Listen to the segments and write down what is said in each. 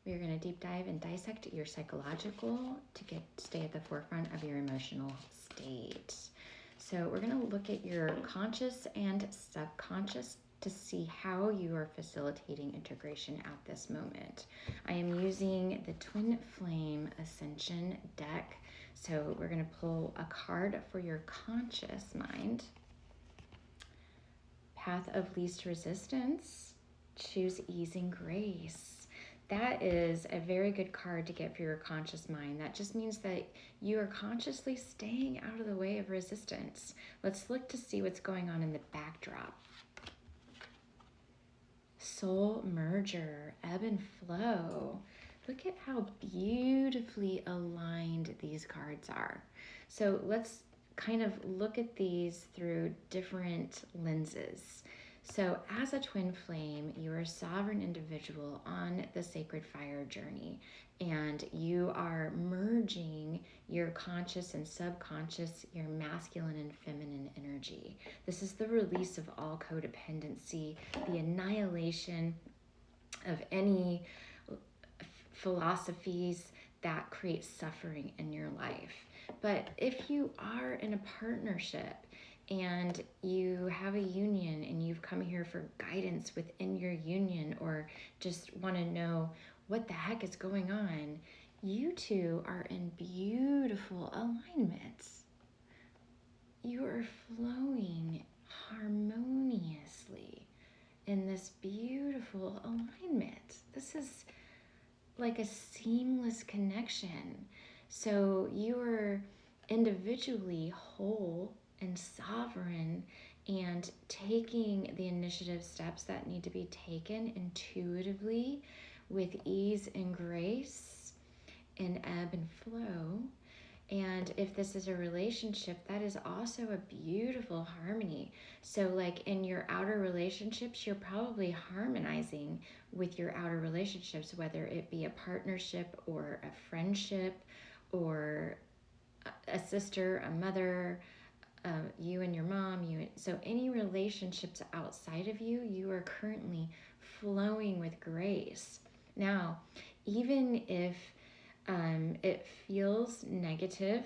We are going to deep dive and dissect your psychological to stay at the forefront of your emotional state. So we're going to look at your conscious and subconscious to see how you are facilitating integration at this moment. I am using the Twin Flame Ascension deck. So we're going to pull a card for your conscious mind. Path of least resistance. Choose ease and grace. That is a very good card to get for your conscious mind. That just means that you are consciously staying out of the way of resistance. Let's look to see what's going on in the backdrop. Soul merger, ebb and flow. Look at how beautifully aligned these cards are. So let's kind of look at these through different lenses. So as a twin flame, you are a sovereign individual on the sacred fire journey, and you are merging your conscious and subconscious, your masculine and feminine energy. This is the release of all codependency, the annihilation of any philosophies that create suffering in your life. But if you are in a partnership and you have a union and you've come here for guidance within your union, or just want to know what the heck is going on, you two are in beautiful alignments. You are flowing harmoniously in this beautiful alignment. This is like a seamless connection. So you are individually whole and sovereign and taking the initiative steps that need to be taken intuitively with ease and grace and ebb and flow. And if this is a relationship, that is also a beautiful harmony. So like in your outer relationships, you're probably harmonizing with your outer relationships, whether it be a partnership or a friendship or a sister, a mother, you and your mom. So any relationships outside of you, you are currently flowing with grace. Now, even if it feels negative,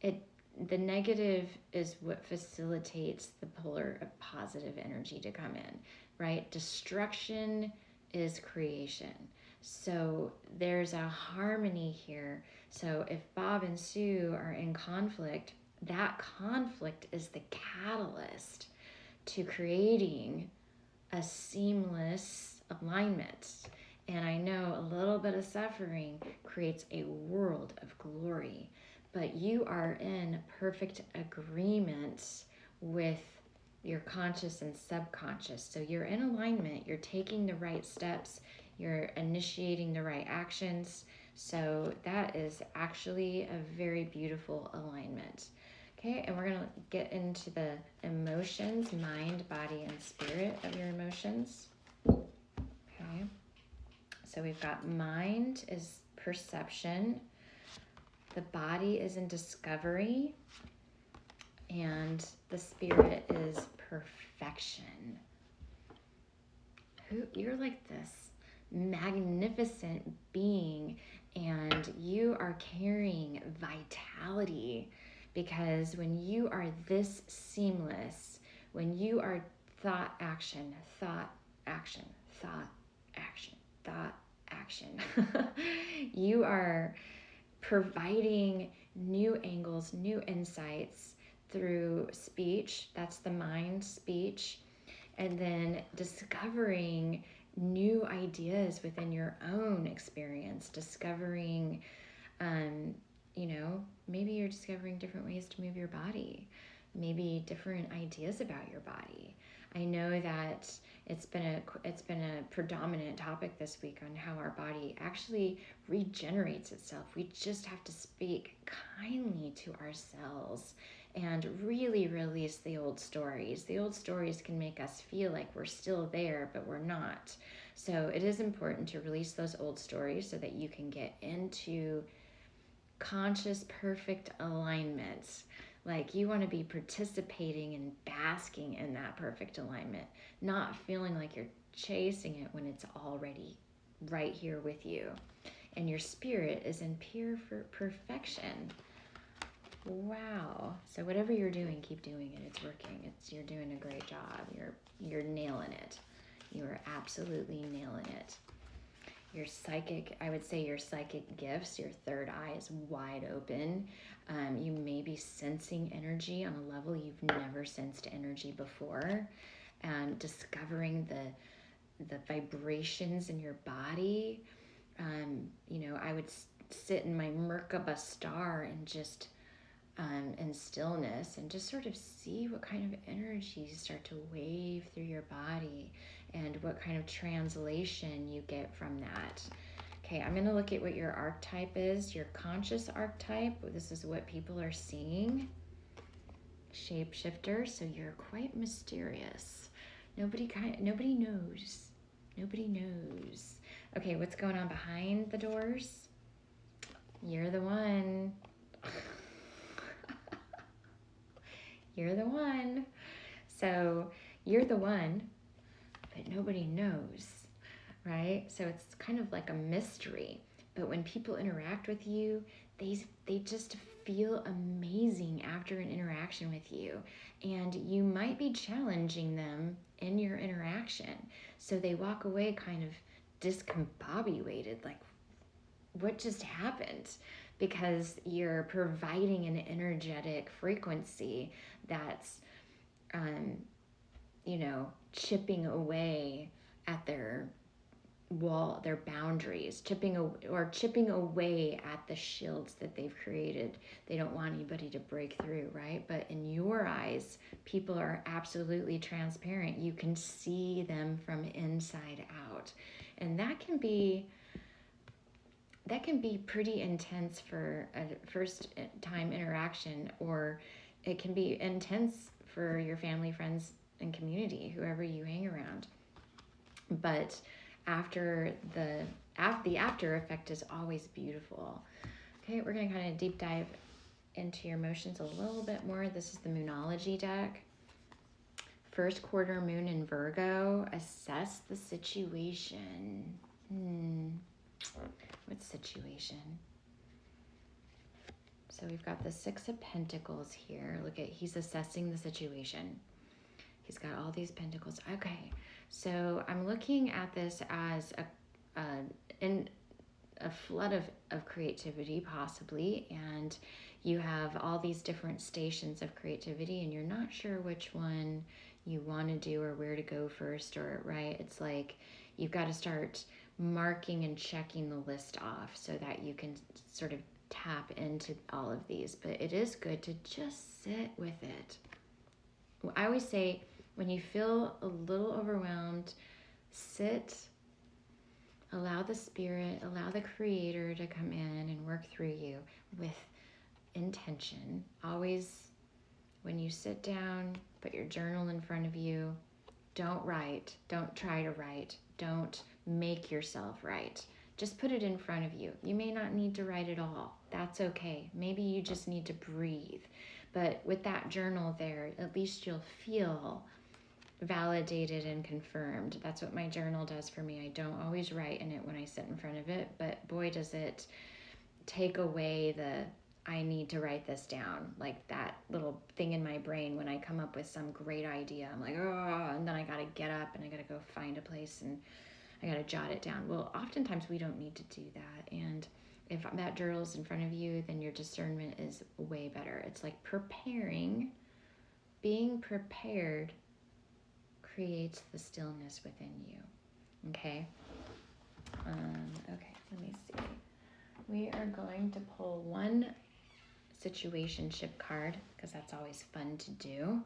the negative is what facilitates the polar of positive energy to come in, right? Destruction is creation. So there's a harmony here. So if Bob and Sue are in conflict, that conflict is the catalyst to creating a seamless alignment. And I know a little bit of suffering creates a world of glory, but you are in perfect agreement with your conscious and subconscious. So you're in alignment, you're taking the right steps, you're initiating the right actions. So that is actually a very beautiful alignment. Okay, and we're going to get into the emotions, mind, body, and spirit of your emotions. Okay. So we've got mind is perception, the body is in discovery, and the spirit is perfection. You're like this magnificent being, and you are carrying vitality, because when you are this seamless, when you are thought, action, thought, action, thought, action, thought, action, you are providing new angles, new insights through speech. That's the mind, speech. And then discovering new ideas within your own experience, discovering, maybe you're discovering different ways to move your body, maybe different ideas about your body. I know that it's been a predominant topic this week on how our body actually regenerates itself. We just have to speak kindly to ourselves and really release the old stories. The old stories can make us feel like we're still there, but we're not. So it is important to release those old stories so that you can get into conscious, perfect alignment. Like you want to be participating and basking in that perfect alignment, not feeling like you're chasing it when it's already right here with you. And your spirit is in pure perfection. Wow. So whatever you're doing, keep doing it. It's working. You're doing a great job. You're nailing it. You are absolutely nailing it. Your psychic, I would say your psychic gifts, your third eye is wide open. You may be sensing energy on a level you've never sensed energy before. Discovering the vibrations in your body. I would sit in my Merkaba star and just in stillness and just sort of see what kind of energies start to wave through your body and what kind of translation you get from that. Okay, I'm going to look at what your archetype is, your conscious archetype. This is what people are seeing. Shapeshifter, so you're quite mysterious. Nobody knows. Nobody knows. Okay, what's going on behind the doors? You're the one. You're the one. So you're the one, but nobody knows, right? So it's kind of like a mystery. But when people interact with you, they just feel amazing after an interaction with you. And you might be challenging them in your interaction. So they walk away kind of discombobulated, like, what just happened? Because you're providing an energetic frequency that's, chipping away at their wall, their boundaries, chipping away at the shields that they've created. They don't want anybody to break through, right? But in your eyes, people are absolutely transparent. You can see them from inside out. And that can be pretty intense for a first time interaction, or it can be intense for your family, friends, and community, whoever you hang around. But the after effect is always beautiful. Okay, we're going to kind of deep dive into your emotions a little bit more. This is the Moonology deck. First quarter moon in Virgo. Assess the situation. What situation? So we've got the Six of Pentacles here. Look at, he's assessing the situation. He's got all these pentacles. Okay, so I'm looking at this as a flood of creativity, possibly, and you have all these different stations of creativity, and you're not sure which one you want to do or where to go first, or right? It's like you've got to start marking and checking the list off so that you can sort of tap into all of these. But it is good to just sit with it. I always say, when you feel a little overwhelmed, sit, allow the spirit, allow the creator to come in and work through you with intention. Always, when you sit down, put your journal in front of you. Don't write. Don't try to write. Don't make yourself write. Just put it in front of you. You may not need to write at all. That's okay. Maybe you just need to breathe. But with that journal there, at least you'll feel validated and confirmed. That's what my journal does for me. I don't always write in it when I sit in front of it, but boy, does it take away I need to write this down, like that little thing in my brain when I come up with some great idea. I'm like, oh, and then I got to get up and I got to go find a place and I got to jot it down. Well, oftentimes we don't need to do that. And if that journal's in front of you, then your discernment is way better. It's like being prepared creates the stillness within you. Okay? Okay, let me see. We are going to pull one situationship card, because that's always fun to do.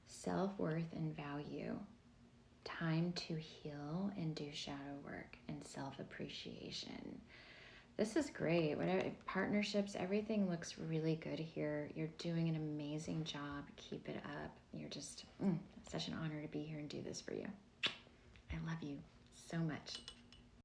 Self-worth and value. Time to heal and do shadow work and self-appreciation. This is great. Whatever partnerships, everything looks really good here. You're doing an amazing job. Keep it up. You're just such an honor to be here and do this for you. I love you so much.